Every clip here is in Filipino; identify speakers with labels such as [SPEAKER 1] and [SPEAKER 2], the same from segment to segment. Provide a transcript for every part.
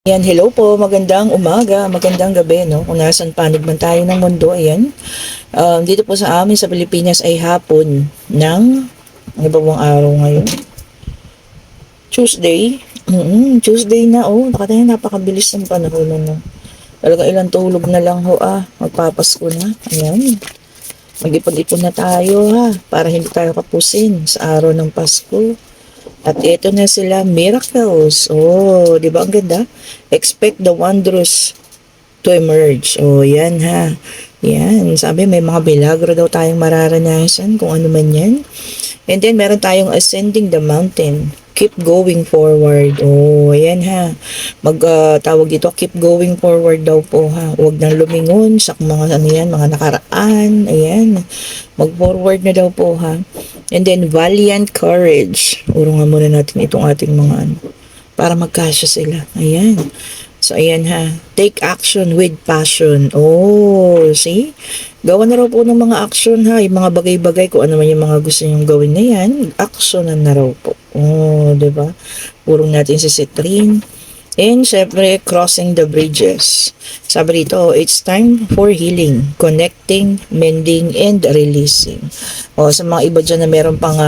[SPEAKER 1] Ayan, hello po, magandang umaga, magandang gabi, no? Kung nasan panig man tayo ng mundo, ayan. Dito po sa amin sa Pilipinas ay hapon ng, ano ba bang araw ngayon? Tuesday. Tuesday na, oh. Nakatayo, napakabilis ng panahon, no? Talaga ilang tulog na lang ho, magpapasko na. Ayan, mag-ipag-ipon na tayo, ha, para hindi tayo kapusin sa araw ng Pasko. At ito na sila, miracles. Oh, di ba ang ganda? Expect the wondrous to emerge. Oh, yan ha. Yan, sabi may mga milagro daw tayong mararanasan kung ano man yan. And then meron tayong ascending the mountain. Keep going forward. Oh, ayan ha. Tawag dito, keep going forward daw po ha. Huwag nang lumingon sa mga ano yan, mga nakaraan. Ayan. Mag-forward na daw po ha. And then valiant courage. Urungan muna natin itong ating mga ano para magkasya sila. Ayan. So, ayan ha. Take action with passion. Oh, see? Gawa na raw po ng mga action ha. Yung mga bagay-bagay, kung ano man yung mga gusto nyong gawin na yan, actionan na raw po. Oh, diba? Purong natin si Citrine. And syempre, crossing the bridges. Sabi dito, it's time for healing, connecting, mending, and releasing. O, sa mga iba dyan na meron pang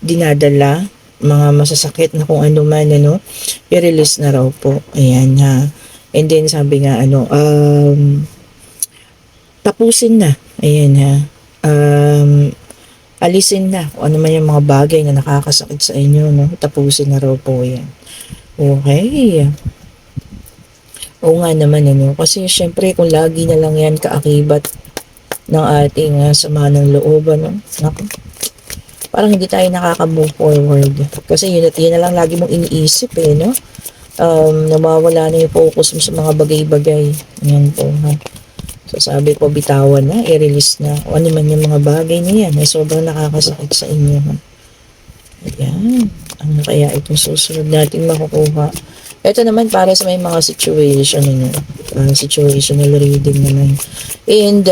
[SPEAKER 1] dinadala, mga masasakit na kung ano man, ano, i-release na raw po. Ayan ha. And then sabi nga, tapusin na. Ayan ha. Alisin na kung ano man yung mga bagay na nakakasakit sa inyo, no? Tapusin na raw po yan. Okay. Oo nga naman, ano? Kasi syempre, kung lagi na lang yan kaakibat ng ating sama ng loob, ano? Naku, parang hindi tayo nakaka-move forward. Kasi yun na lang lagi mong iniisip, no? Nawawala na yung focus mo sa mga bagay-bagay. Yan po, ha? So, sabi ko, bitawan na, i-release na. O ano man yung mga bagay na yan, ay sobrang nakakasakit sa inyo, ha? Ayan. Ano kaya itong susunod natin makukuha? Ito naman para sa may mga situation, situational reading naman. And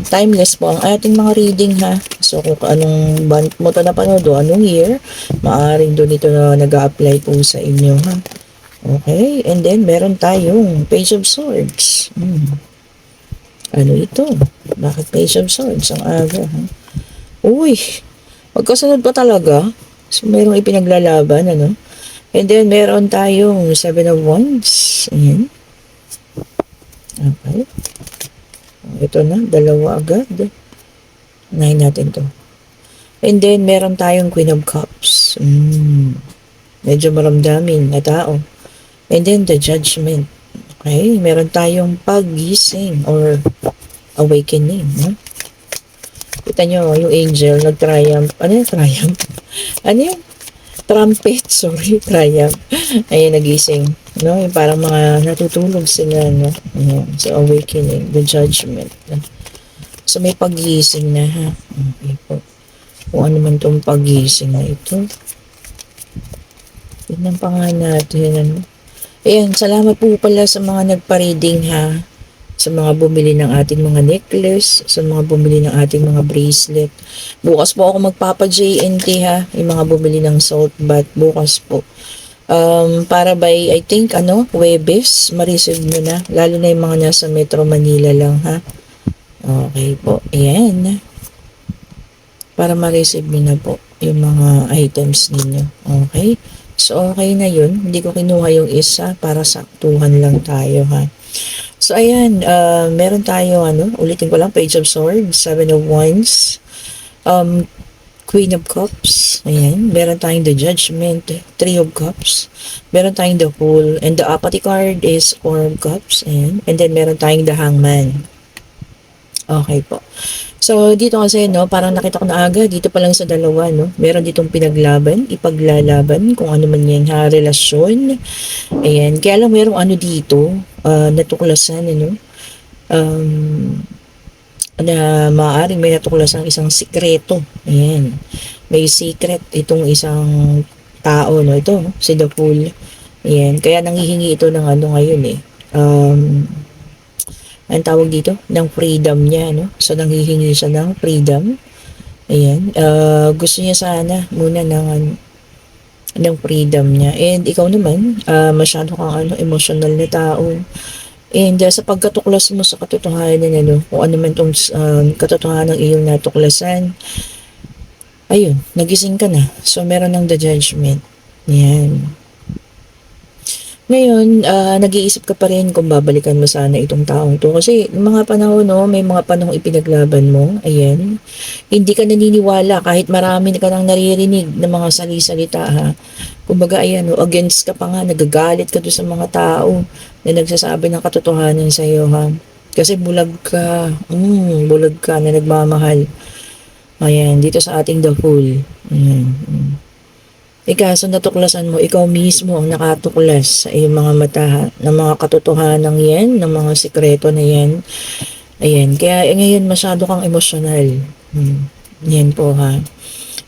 [SPEAKER 1] timeless po ang ating mga reading ha. So kung anong month mo ito napanood o anong year, maaaring doon ito na nag-a-apply po sa inyo ha. Okay, and then meron tayong Page of Swords. Ano ito? Bakit Page of Swords ang aga ha? Uy, magkasunod pa talaga. So mayroong ipinaglalaban, ano? And then, meron tayong 7 of Wands. Ayan. Okay. Ito na, dalawa agad. Unahin natin to. And then, meron tayong Queen of Cups. Medyo maramdamin na tao. And then, the Judgment. Okay. Meron tayong paggising or awakening. Kita nyo, yung angel, nag-triumph. Ano yung triumph? Ano yung trumpet, sorry, triumph. Ayan, nagising. No? Yung parang mga natutulog sila, no? Ayan. So, awakening, the judgment. So, may pagising na, ha? Okay po. Kung ano man itong pagising na ito. Tignan pa nga natin, ano? Ayan, salamat po pala sa mga nagpa-reading, ha? Sa mga bumili ng ating mga necklace, sa mga bumili ng ating mga bracelet. Bukas po ako magpapa-JNT ha, yung mga bumili ng salt bath bukas po. Para by, I think, Huwebes, ma-receive nyo na. Lalo na yung mga nasa Metro Manila lang ha. Okay po, ayan. Para ma-receive nyo na po yung mga items ninyo. Okay? So, okay na yun. Hindi ko kinuha yung isa para saktuhan lang tayo ha. So, ayan, meron tayo, ulitin ko lang, Page of Swords, 7 of Wands, Queen of Cups, ayan, meron tayong the Judgment, 3 of Cups, meron tayong the Fool, and the Apathy card is 4 of Cups, ayan, and then meron tayong the Hangman. Okay po. So, dito kasi, parang nakita ko na agad, dito pa lang sa dalawa, meron ditong pinaglaban, ipaglalaban, kung ano man yan, ha, relasyon. Ayan, kaya lang merong dito, natuklasan, na maaaring may natuklasan isang sikreto. Ayan, may secret itong isang tao, ito, si The Fool. Ayan, kaya nanghihingi ito ng ngayon, ang tawag dito, ng freedom niya, So, nanghihingi siya ng freedom. Ayan. Gusto niya sana muna ng ng freedom niya. And ikaw naman, masyado kang emotional na tao. And sa pagkatuklas mo sa katotohanan, kung ano man tong katotohanan ng iyong natuklasan, ayun, nagising ka na. So, meron ng the judgment. Yan. Ngayon, nag-iisip ka pa rin kung babalikan mo sana itong taong to. Kasi mga panahon, may mga panahon ipinaglaban mo. Ayan. Hindi ka naniniwala kahit marami ka nang naririnig ng mga salisalita, ha. Kumbaga, ayan, against ka pa nga, nagagalit ka doon sa mga tao na nagsasabi ng katotohanan sa iyo, ha. Kasi bulag ka na nagmamahal. Ayan, dito sa ating The Fool. Ayan. Kaso natuklasan mo, ikaw mismo ang nakatuklas sa iyong mga mata ng mga katotohanan yan, ng mga sikreto na yan. Ayan, kaya ngayon masyado kang emosyonal. Yan po, ha.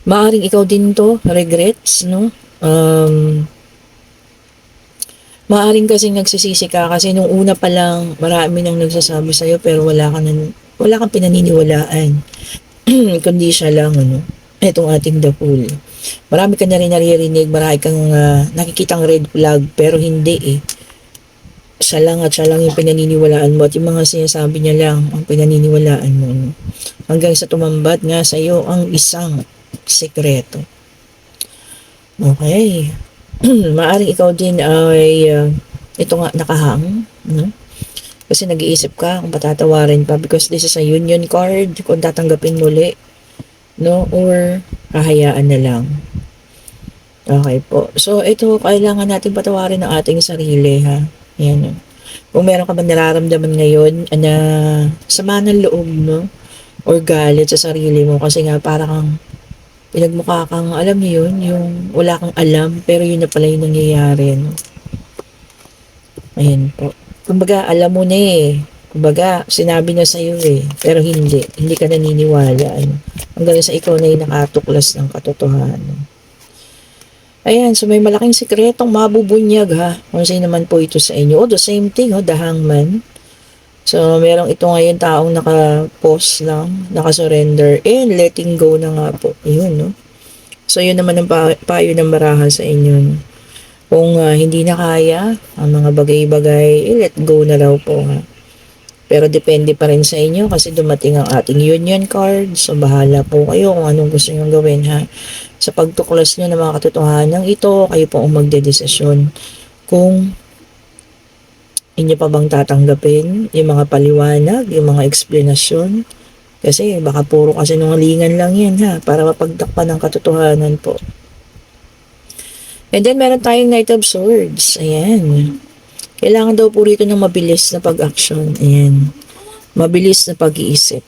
[SPEAKER 1] Maaring ikaw din to, regrets, no? Maaring kasing nagsisisi ka kasi nung una pa lang marami nang nagsasabi sa'yo pero wala kang pinaniniwalaan. Kundi siya lang, itong ating The Fool. Marami ka na rin naririnig, marami kang nakikitang red flag, pero hindi eh. Siya lang yung pinaniniwalaan mo at yung mga sinasabi niya lang ang pinaniniwalaan mo. Hanggang sa tumambat nga sa iyo ang isang sekreto. Okay. Maaring ikaw din ay ito nga nakahang. Kasi nag-iisip ka kung patatawarin pa because this is a union card, kung tatanggapin muli. No? Or kahayaan na lang. Okay po. So, ito, kailangan natin patawarin ang ating sarili, ha? Yan. Kung meron ka ba nararamdaman ngayon na sama ng loob, no? Or galit sa sarili mo kasi nga para kang pinagmukha kang, alam niyo yun, yung wala kang alam, pero yun na pala yung nangyayari, no? Ayan po. Kumbaga, alam mo na eh. Kumbaga, sinabi na sa'yo eh. Pero hindi ka naniniwala. Hanggang sa ikaw na yung nakatuklas ng katotohanan. Ayan, so may malaking sikretong mabubunyag, ha. Kung sino naman po ito sa inyo. The same thing, the hangman. So, merong ito ngayon taong naka-pause lang, naka-surrender, and letting go na nga po. Yun, no. So, yun naman ang payo ng baraha sa inyo. Kung hindi na kaya, ang mga bagay-bagay, let go na raw po, ha. Pero depende pa rin sa inyo kasi dumating ang ating union card. So, bahala po kayo kung anong gusto nyo gawin, ha. Sa pagtuklas nyo ng mga katotohanan ito, kayo po ang magdedesisyon kung inyo pa bang tatanggapin yung mga paliwanag, yung mga eksplanasyon. Kasi baka puro kasinungalingan lang yan, ha, para mapagtakpan ng katotohanan po. And then, meron tayong Knight of Swords. Ayan. Kailangan daw po rito ng mabilis na pag-action. Ayan. Mabilis na pag-iisip.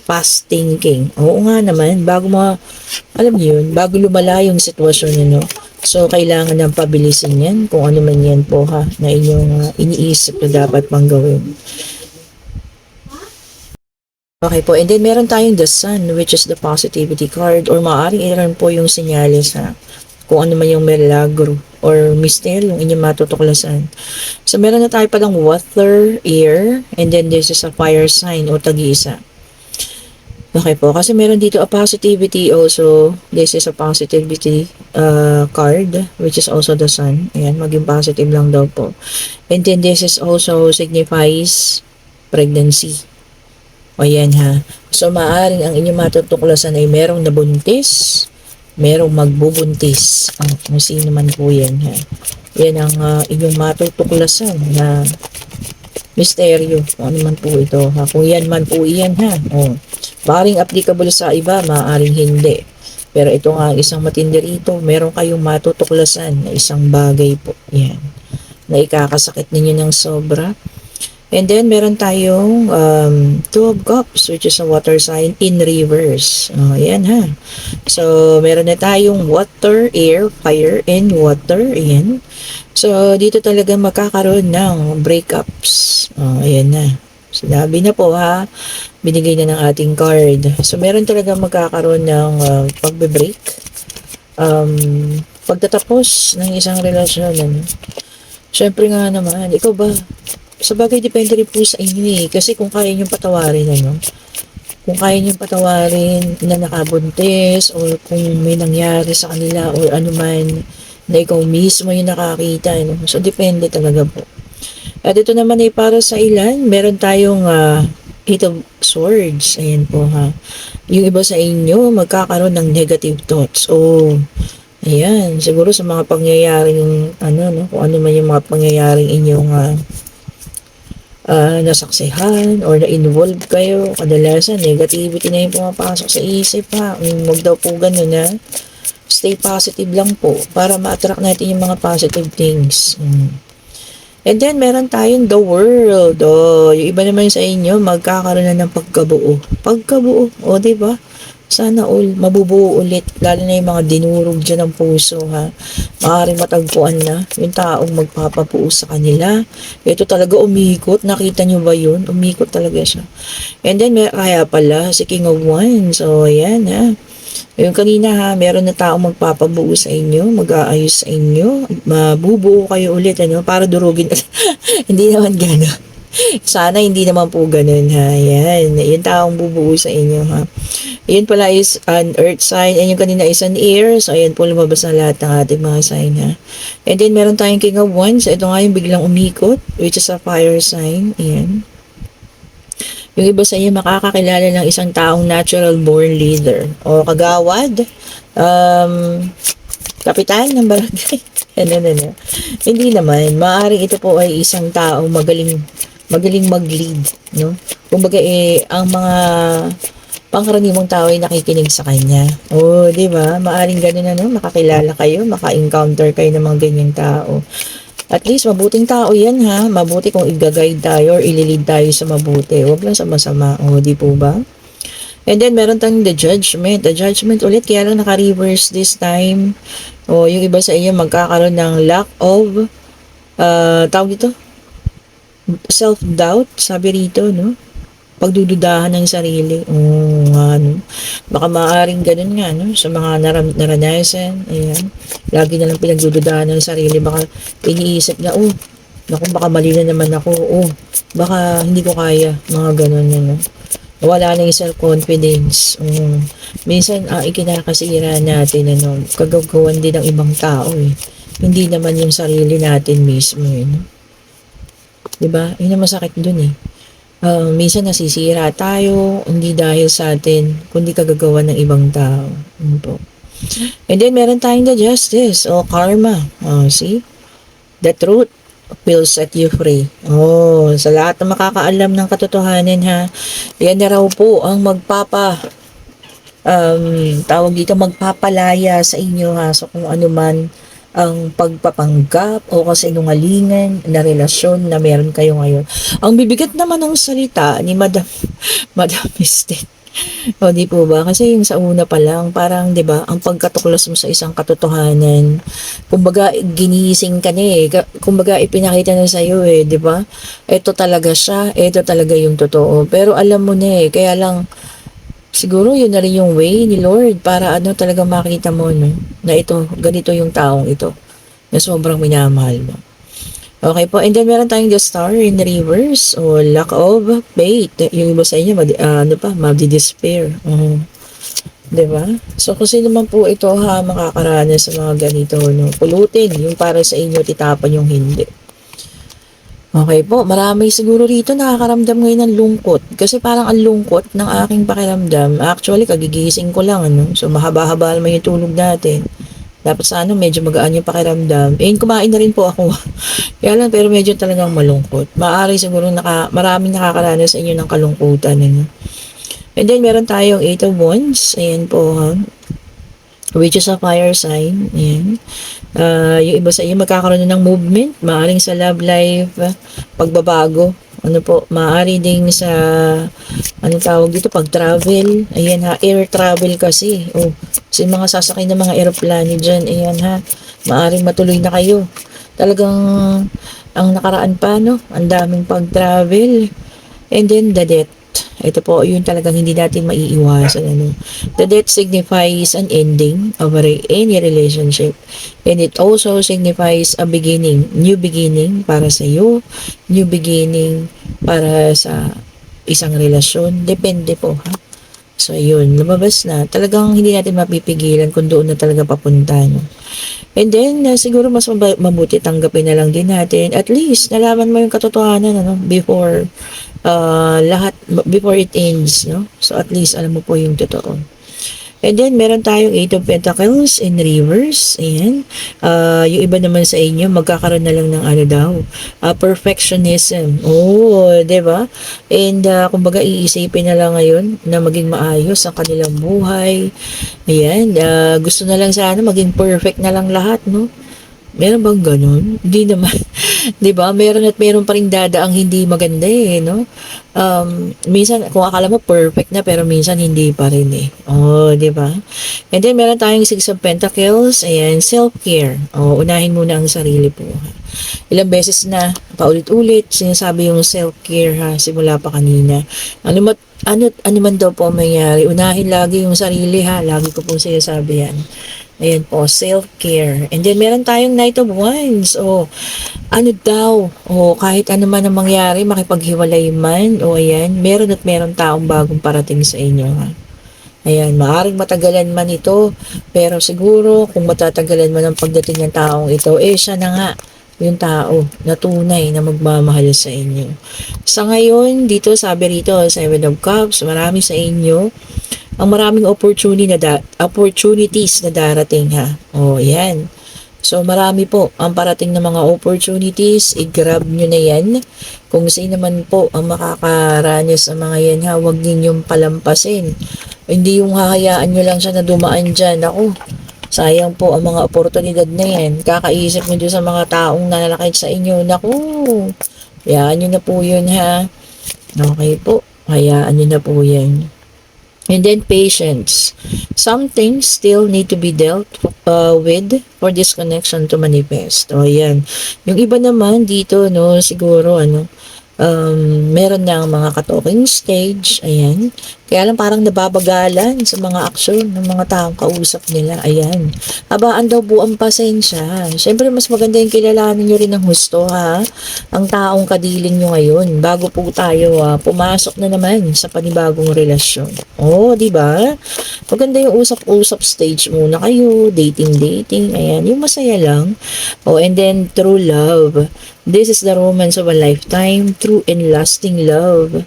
[SPEAKER 1] Fast thinking. Oo nga naman, alam niyo yun, bago lumala yung sitwasyon niyo, so kailangan ng pabilisin yan, kung ano man yan po, ha, na inyong iniisip na dapat pang gawin. Okay po, and then meron tayong the Sun, which is the positivity card, or maaaring ilan po yung senyales, ha, kung ano man yung milagro or mystery yung inyong matutuklasan. So, meron na tayo palang water, air, and then this is a fire sign o tag-iisa. Okay po, kasi meron dito a positivity also. This is a positivity card, which is also the Sun. Ayan, maging positive lang daw po. And then this is also signifies pregnancy. O yan, ha. So, maaring ang inyong matutuklasan ay merong nabuntis, merong magbubuntis. Kung sino man po yan, ha. Yan ang inyong matutuklasan na misteryo. Kung ano man po ito, ha. Kung yan man po yan, ha. Maaring applicable sa iba, maaring hindi. Pero ito nga ang isang matindi rito. Meron kayong matutuklasan na isang bagay po. Yan. Na ikakasakit ninyo ng sobra. And then, meron tayong Two of Cups, which is a water sign in reverse. Ayan, ha. So, meron na tayong water, air, fire, and water. Ayan. So, dito talaga magkakaroon ng breakups. Ayan na. Sinabi na po, ha. Binigay na ng ating card. So, meron talaga magkakaroon ng pagbe-break. Pagtatapos ng isang relasyon. Siyempre nga naman, ikaw ba? Sa bagay, depende rin po sa inyo eh. Kasi kung kaya niyong patawarin, kung kaya niyong patawarin na nakabuntis, or kung may nangyari sa kanila, or ano man, na ikaw mismo yung nakakita, no? So, depende talaga po. At ito naman ay para sa ilan, meron tayong Eight of Swords. Ayan po ha. Yung iba sa inyo, magkakaroon ng negative thoughts. Oh, ayan. Siguro sa mga pangyayaring, no, kung ano man yung mga pangyayaring inyong nasaksihan or na-involve kayo, kadalasan negativity na yung pumapasok sa isip ha. Huwag daw po ganun ha. Stay positive lang po para ma-attract natin yung mga positive things. And then, meron tayong the world. Yung iba naman sa inyo, magkakaroon na ng pagkabuo. Pagkabuo, diba? Sana all, mabubuo ulit. Lalo na yung mga dinurog dyan ng puso, ha? Maaaring matagpuan na yung taong magpapabuo sa kanila. Ito talaga umikot. Nakita nyo ba yun? Umikot talaga siya. And then, kaya pala, si King of Wands. So, ayan, ha? Yung kanina ha, meron na taong magpapabuo sa inyo, mag-aayos sa inyo, mabubuo kayo ulit, para durugin. Hindi naman gano'n. Sana hindi naman po ganun ha. Yan, yung taong bubuo sa inyo ha. Yun pala is an earth sign, and yung kanina is an air. So, ayan po lumabas na lahat ng ating mga sign ha. And then, meron tayong King of Wands. Ito nga yung biglang umikot, which is a fire sign. Ayan. Yung iba sa inyo makakakilala ng isang taong natural born leader o kagawad, kapitan ng barangay. Hindi naman. Maaaring ito po ay isang taong magaling mag-lead, no? Kumbaga ang mga pangkaraniwang tao ay nakikinig sa kanya. Di ba? Maaaring ganun makakilala kayo, maka-encounter kayo ng mga ganyang tao. At least, mabuting tao yan ha. Mabuti kung i-guide tayo or ililid tayo sa mabuti. Huwag lang sa masama. Di po ba? And then, meron tayong the judgment. The judgment ulit, kaya lang naka-reverse this time. Yung iba sa inyo magkakaroon ng lack of, tawag dito, self-doubt, sabi rito, no? Pagdududahan ng sarili. No? Baka maaaring ganun nga, no? Sa mga naranasan, ayan. Lagi na lang pinagdududahan ng sarili. Baka iniisip na, naku, baka mali na naman ako. Baka hindi ko kaya. Mga ganun, no? Wala na yung self-confidence. Minsan, ikinakasira natin, kagagawan din ng ibang tao, eh. Hindi naman yung sarili natin mismo, eh, no? Diba? Yun ang masakit dun, eh. Minsan nasisira tayo, hindi dahil sa atin, kundi kagagawa ng ibang tao. Po. And then, meron tayong the justice o karma. See? The truth will set you free. Sa lahat na makakaalam ng katotohanan ha, yan na raw po ang tawag dito, magpapalaya sa inyo ha, so kung ano man ang pagpapanggap o kasinungalingan na relasyon na meron kayo ngayon. Ang bibigat naman ng salita ni Madam Mystic. Di po ba? Kasi yung sa una pa lang, parang, di ba, ang pagkatuklas mo sa isang katotohanan, kumbaga, ginising ka na eh. Kumbaga, ipinakita na sa'yo eh, di ba? Ito talaga siya, ito talaga yung totoo. Pero alam mo na eh, kaya lang, siguro yun na rin yung way ni Lord para talaga makita mo, no? Na ito, ganito yung taong ito. Na sobrang minamahal mo. Okay po. And then, meron tayong the star in reverse o lack of faith. Yung iba sa inyo, madi-despair. Diba? So, kung sino man po ito makakaranas sa mga ganito, no? Pulutin. Yung para sa inyo, titapan yung hindi. Okay po, marami siguro rito nakakaramdam ngayon ng lungkot. Kasi parang ang lungkot ng aking pakiramdam. Actually, kagigising ko lang, So, mahaba-haba naman yung tulog natin. Dapat sa medyo magaan yung pakiramdam. Kumain na rin po ako. Kaya lang, pero medyo talagang malungkot. Maaari siguro maraming nakakaranas sa inyo ng kalungkutan. And then, meron tayong 8 of Wands. Ayan po, which is a fire sign. Ayan. Yung iba sa inyo magkakaroon ng movement. Maaring sa love life, pagbabago. Maaari ding sa, tawag dito, pag-travel. Ayan ha, air travel kasi. Kasi mga sasakay ng mga aeroplano dyan, ayan ha, maaring matuloy na kayo. Talagang, ang nakaraan pa, ang daming pag-travel. And then, the death. Ito po, yun talagang hindi natin maiiwasan. The death signifies an ending of any relationship. And it also signifies a beginning, new beginning para sa iyo, new beginning para sa isang relasyon. Depende po, ha? So, ayun, lumabas na. Talagang hindi natin mapipigilan kung doon na talaga papunta, no? And then, siguro mas mabuti tanggapin na lang din natin. At least, nalaman mo yung katotohanan, ano, before it ends, no? So, at least, alam mo po yung totoo. And then, meron tayong Eight of Pentacles in reverse. Ayan. Yung iba naman sa inyo, magkakaroon na lang ng ano daw, perfectionism. Oh, di ba? And, kumbaga, iisipin na lang ngayon na maging maayos ang kanilang buhay. Ayan. Gusto na lang sana maging perfect na lang lahat, no? Meron bang ganun? Hindi naman. 'Di ba? Meron at meron pa ring dadaang hindi maganda eh, no? Minsan kung akala mo perfect na pero minsan hindi pa rin eh. Oh, 'di ba? And then meron tayong Six of Pentacles, ayan, self-care. Oh, unahin muna ang sarili po. Ilang beses na paulit-ulit sinasabi yung self-care ha, simula pa kanina. Ano man daw po mangyari, unahin lagi yung sarili ha. Lagi ko pong sinasabi yan. Ayan po, self-care. And then, meron tayong Knight of Wands. O, ano daw? O, kahit ano man ang mangyari, makipaghiwalay man. O, ayan, meron taong bagong parating sa inyo, ha? Ayan, maaring matagalan man ito. Pero siguro, kung matatagalan man ang pagdating ng taong ito, siya na nga yung tao na tunay na magmamahal sa inyo. Sa ngayon, dito, sabi rito, Seven of Cups, marami sa inyo ang maraming opportunities na darating ha. Oh, yan. So, marami po ang parating na mga opportunities. I-grab nyo na yan. Kung sino man po ang makakaranas sa mga yan ha, huwag ninyong palampasin. Hindi yung hahayaan nyo lang siya na dumaan dyan. Ako, sayang po ang mga oportunidad na yan. Kakaisip nyo doon sa mga taong nanalakit sa inyo. Naku, hayaan nyo na po yun ha. Okay po, hayaan nyo na po yan. And then patience. Some things still need to be dealt with for this connection to manifest. O yan. Yung iba naman dito, no, siguro, meron ng mga ka-talking stage. Ayan. Kaya lang parang nababagalan sa mga aksyon ng mga taong kausap nila. Ayan. Habaan daw po ang pasensya. Siyempre, mas maganda yung kilalanin nyo rin ng husto, ha? Ang taong kadiling nyo ngayon. Bago po tayo, pumasok na naman sa panibagong relasyon. Oh, di ba? Maganda yung usap-usap stage muna kayo. Dating. Ayan. Yung masaya lang. Oh, and then, true love. This is the romance of a lifetime. True and lasting love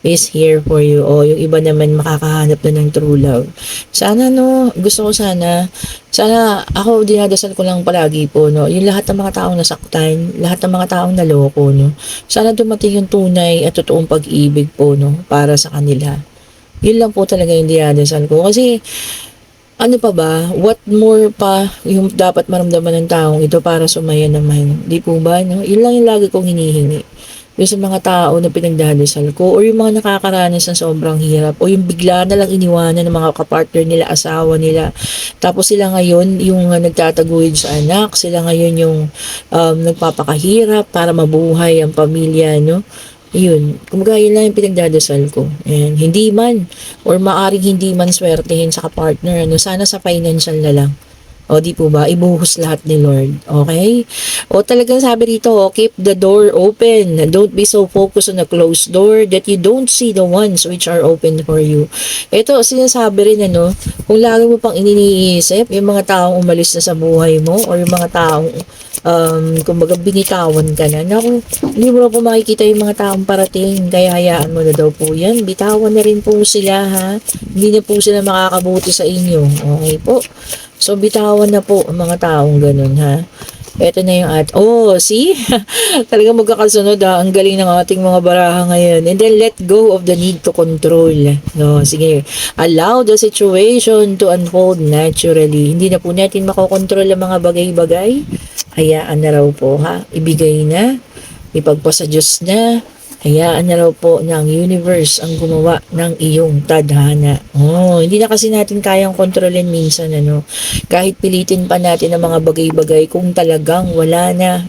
[SPEAKER 1] is here for you. O, yung iba naman makakahanap na ng true love. Sana, no, gusto ko sana ako dinadasal ko lang palagi po, no, yung lahat ng mga taong nasaktan, lahat ng mga taong naloko, no, sana dumating yung tunay at totoong pag-ibig po, no, para sa kanila. Yun lang po talaga yung dinadasal ko. Kasi, ano pa ba, what more pa yung dapat maramdaman ng taong ito para sumaya naman? Di po ba, no? Yun lang yung lagi kong hinihingi. Yung sa mga tao na pinagdadasal ko, or yung mga nakakaranas ng sobrang hirap, o yung bigla na lang iniwanan ng mga kapartner nila, asawa nila. Tapos sila ngayon yung nagtataguyod sa anak, sila ngayon yung nagpapakahirap para mabuhay ang pamilya, no? Yun, kumbaga yun lang yung pinagdadasal ko. And hindi man, or maaring hindi man swertehin sa kapartner, ano, sana sa financial na lang. O di po ba, ibuhos lahat ni Lord. Okay? O talagang sabi rito, keep the door open. Don't be so focused on a closed door that you don't see the ones which are open for you. Ito, sinasabi rin, ano, kung lagi mo pang iniisip, yung mga taong umalis na sa buhay mo, or yung mga taong kumbaga binitawan ka na. Naku, hindi mo na po makikita yung mga taong parating, kaya hayaan mo na daw po yan. Bitawan na rin po sila, ha? Hindi na po sila makakabuti sa inyo. Okay po? So, bitawan na po ang mga taong ganun, ha? Ito na yung see? Talagang magkakasunod, ha? Ang galing ng ating mga baraha ngayon. And then, let go of the need to control. No, sige. Allow the situation to unfold naturally. Hindi na po natin makokontrol ang mga bagay-bagay. Hayaan na raw po, ha? Ibigay na. Ipagpasa Diyos na. Hayaan na raw po ng universe ang gumawa ng iyong tadhana. Oh, hindi na kasi natin kayang kontrolin minsan, ano. Kahit pilitin pa natin ang mga bagay-bagay, kung talagang wala na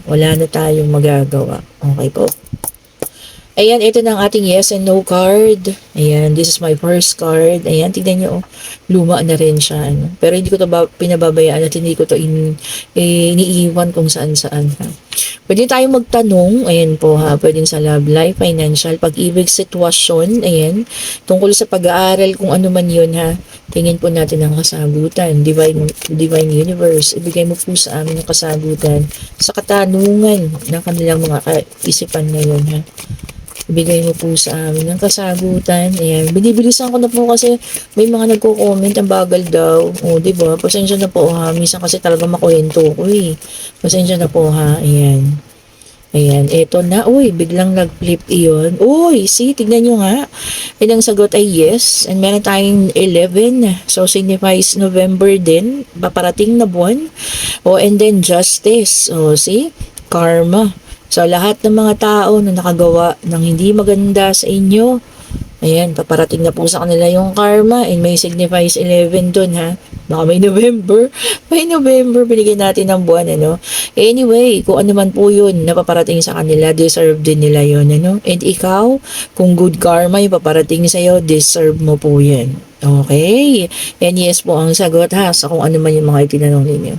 [SPEAKER 1] tayong magagawa. Okay po. Ayan, ito na ang ating yes and no card. Ayan, this is my first card. Ayan, tignan nyo, oh, luma na rin siya. Ano. Pero hindi ko to pinababayaan at hindi ko to iniiwan kung saan-saan. Ha. Pwede tayong magtanong, ayan po ha, pwedeng sa love life, financial, pag-ibig, sitwasyon, ayan, tungkol sa pag-aaral, kung ano man yun ha, tingin po natin ang kasagutan, divine universe, ibigay mo po sa amin ang kasagutan sa katanungan ng kanilang mga kaisipan ngayon ha. Ibigay mo po sa amin ang kasagutan. Ayan. Binibilisan ko na po kasi may mga nagko-comment ang bagal daw. O, diba? Pasensya na po ha. Minsan kasi talaga makuwento ko eh. Pasensya na po ha. Ayan. Ayan. Eto na. Uy, biglang nag-flip iyon. Uy, see, tignan nyo nga. And ang sagot ay yes. And meron tayong 11. So, signifies November din. Paparating na buwan. O, and then justice. O, see? Karma. So, lahat ng mga tao na nakagawa ng hindi maganda sa inyo, ayan, paparating na po sa kanila yung karma and may signifies 11 dun ha. Baka may November. May November, binigyan natin ng buwan, ano. Anyway, kung ano man po yun, napaparating sa kanila, deserve din nila yun, ano. And ikaw, kung good karma yung paparating sa'yo, deserve mo po yan. Okay. And yes po ang sagot ha sa kung ano man yung mga itinanong ninyo.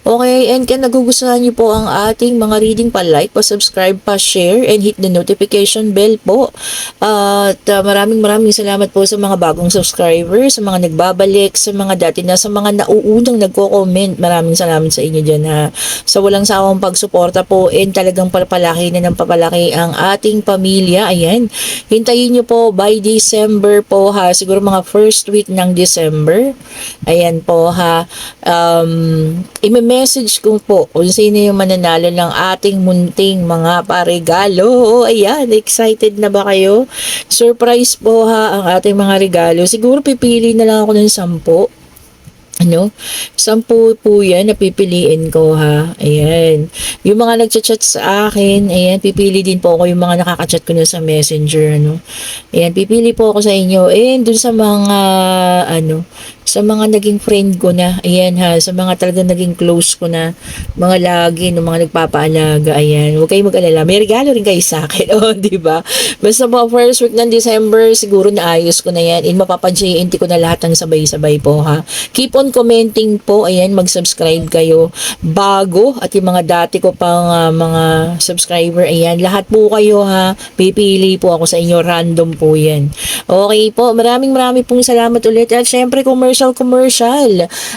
[SPEAKER 1] Okay. And kung nagugustuhan niyo po ang ating mga reading, pa-like, pa-subscribe, pa-share, and hit the notification bell po. At maraming salamat po sa mga bagong subscribers, sa mga nagbabalik, sa mga dati na, sa mga nauunang nagko-comment. Maraming salamat sa inyo dyan ha. Sa walang sawang pagsuporta po and talagang papalaki na ng papalaki ang ating pamilya. Ayan. Hintayin niyo po by December po ha. Siguro mga first week ng December. Ayan po ha. I-message ko po kung sino yung mananalo ng ating munting mga paregalo. Ayan, excited na ba kayo? Surprise po ha ang ating mga regalo. Siguro pipili na lang ako ng 10. Ano? 10 po yan na pipiliin ko ha. Ayan. Yung mga nagchat-chat sa akin, ayan, pipili din po ako yung mga nakaka-chat ko na sa messenger, ano. Ayan, pipili po ako sa inyo. And dun sa mga, ano, sa mga naging friend ko na, ayan ha, sa mga talagang naging close ko na, mga lagi, no, mga nagpapaalaga, ayan, huwag kayong mag-alala, may regalo rin kayo sa akin, o, diba? Basta mga first week ng December, siguro naayos ko na yan, and mapapa-JNT ko na lahat ng sabay-sabay po, ha. Keep on commenting po, ayan, mag-subscribe kayo, bago, at yung mga dati ko pang mga subscriber, ayan, lahat po kayo, ha, pipili po ako sa inyo, random po yan. Okay po, maraming pong salamat ulit, at syempre, commercial.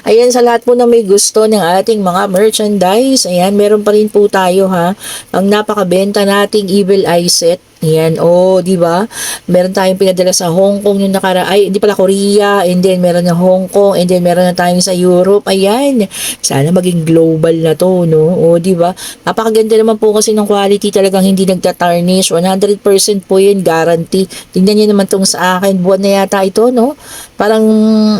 [SPEAKER 1] Ayan, sa lahat po na may gusto ng ating mga merchandise, ayan, meron pa rin po tayo ha. Ang napakabenta nating Evil Eye set. Ayan, di ba? Meron tayong pinadala sa Hong Kong yung hindi pala Korea, and then meron na Hong Kong, and then meron na tayong sa Europe. Ayan, sana maging global na to, no? Di ba? Napakaganda naman po kasi ng quality, talagang hindi nagtatarnish. 100% po yun, guarantee. Tingnan niyo naman tong sa akin, buwan na yata ito, no? Parang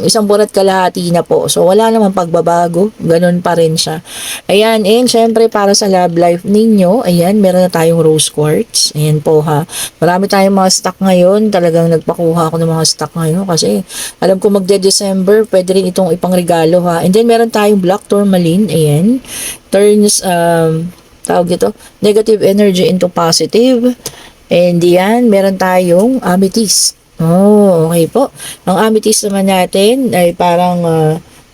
[SPEAKER 1] isang buwan at kalahati na po. So, wala naman pagbabago. Ganun pa rin siya. Ayan, and syempre para sa love life ninyo, ayan, meron na tayong rose quartz. Ayan po ha. Marami tayong mga stock ngayon. Talagang nagpakuha ako ng mga stock ngayon kasi alam ko magde-December, pwede rin itong ipangregalo ha. And then meron tayong black tourmaline. Ayan. Turns, tawag ito, negative energy into positive. And yan, meron tayong amethyst. Okay po. Ang amethyst naman natin ay parang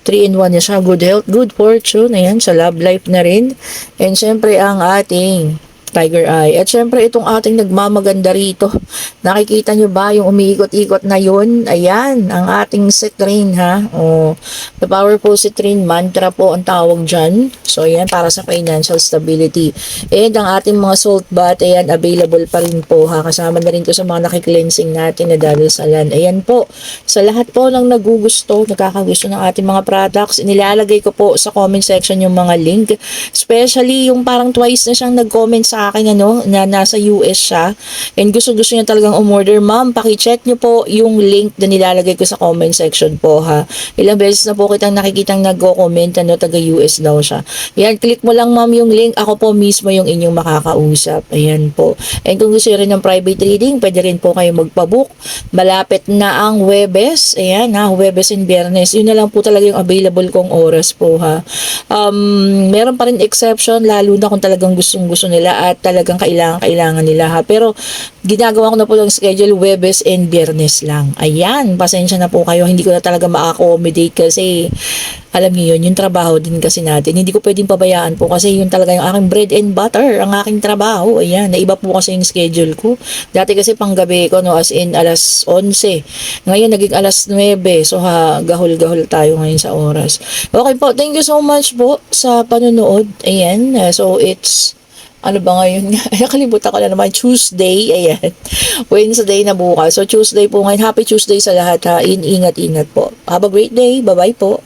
[SPEAKER 1] 3-in-1 na siya. Good health, good fortune. Ayan, sa love life na rin. And syempre ang ating Tiger Eye. At syempre itong ating nagmamaganda rito. Nakikita nyo ba yung umiikot-ikot na yun? Ayan, ang ating citrine ha. The powerful citrine mantra po ang tawag dyan. So ayan, para sa financial stability. And ang ating mga salt bath, ayan, available pa rin po ha. Kasama na rin to sa mga nakikleansing natin na dadasalan. Ayan po, sa lahat po ng nagugusto, nakakagusto ng ating mga products, inilalagay ko po sa comment section yung mga link. Especially yung parang twice na siyang nag-comment sa akin, ano, na nasa US siya. And gusto niya talagang umorder. Ma'am, paki-check niyo po yung link na nilalagay ko sa comment section po ha. Ilang beses na po kitang nakikitang nagko-comment, ano, taga-US daw siya. Yan, click mo lang ma'am yung link. Ako po mismo yung inyong makakausap. Ayan po. And kung gusto rin ng private reading, pwede rin po kayo magpabook. Malapit na ang Huwebes. Ayan ha, Huwebes and Biyernes. Yun na lang po talaga yung available kong oras po ha. Meron pa rin exception, lalo na kung talagang gustong-gusto nila pagka talagang kailangan nila ha. Pero ginagawa ko na po yung schedule Webes and Biyernes lang. Ayan, pasensya na po kayo. Hindi ko na talaga ma-accommodate kasi alam niyo yun, yung trabaho din kasi natin. Hindi ko pwedeng pabayaan po kasi yun talaga yung aking bread and butter, ang aking trabaho. Ayan, naiba po kasi yung schedule ko. Dati kasi panggabi ko, no, as in alas 11. Ngayon, naging alas 9. So, gahol-gahol tayo ngayon sa oras. Okay po, thank you so much po sa panonood. Ayan, so it's ano ba ngayon nga? Nakalimutan ko na naman. Tuesday. Ayan. Wednesday na bukas. So, Tuesday po ngayon. Happy Tuesday sa lahat ha. Ingat-ingat po. Have a great day. Bye-bye po.